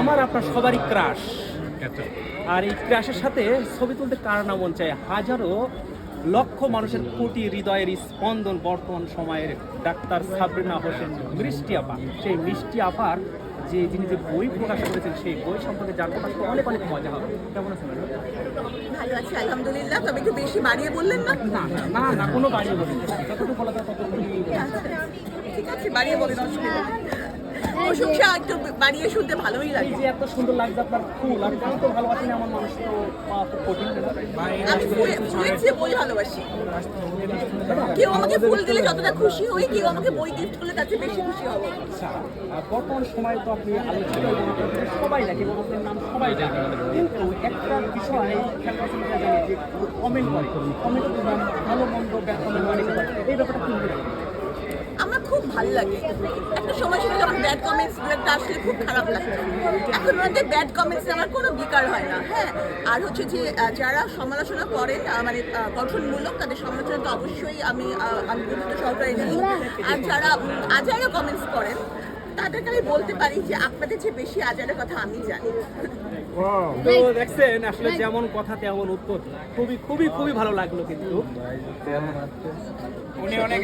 আমার আপনার সবারই ক্রাশ। আর এই ক্রাশের সাথে ছবি তুলতে কার না মন চায়? হাজারো লক্ষ মানুষের কোটি হৃদয়ের স্পন্দন বর্তমান সময়ের ডাক্তার সাবরিনা হোসেন মিষ্টি আপা। সেই মিষ্টি আপার যিনি যে বই প্রকাশ করেছেন সেই বই সম্পর্কে জানতে পারলে অনেক অনেক মজা হবে। কেমন আছেন ম্যাডাম? ভালো আছি আলহামদুলিল্লাহ, তবে একটু বেশি বাড়িয়ে বললেন না। না না, কোনো বাড়িয়ে বলি যতটুকু বলা যায় ততটুকু। ঠিক আছে, বাড়িয়ে বলেন, অসুবিধা নেই। প্রশংসা একটু বাড়িয়ে শুনতে ভালোই লাগে। এই যে এত সুন্দর লাগছে আপনার ফুল, আমি তো ভালোবাসি না, আমার মানুষ তো পাওয়া খুব কঠিন। আমি ফুলের চেয়ে বই ভালোবাসি। কেউ আমাকে ফুল দিলে যতটা খুশি হই, কেউ আমাকে বই গিফট করলে তার চেয়ে বেশি খুশি হবো। আচ্ছা, বর্তমান সময়ে তো আপনি আলোচিত এবং সবাই দেখে এবং আপনার নাম সবাই জানে, কিন্তু একটা বিষয় খেয়াল করছেন যে জানি যে কমেন্ট করে, কমেন্টের নাম ভালো মন্দ কমেন্ট মানে এই ব্যাপারটা কি বলবেন? আমার খুব ভালো লাগে। একটা সময় ছিল যখন ব্যাড কমেন্টস একটা আসলে খুব খারাপ লাগতো। এখন মধ্যে ব্যাড কমেন্টস আমার কোনো বিকার হয় না। হ্যাঁ, আর হচ্ছে যে যারা সমালোচনা করেন মানে গঠনমূলক, তাদের সমালোচনা তো অবশ্যই আমি গুরুত্ব সহকারে নিই। আর যারা আজারে কমেন্টস করেন তাদেরকে আমি বলতে পারি যে আপনাদের চেয়ে বেশি আজারের কথা আমি জানি। তো দেখছেন আসলে যেমন কথা তেমন উত্তর। খুবই খুবই খুবই ভালো লাগলো কিন্তু উনি অনেক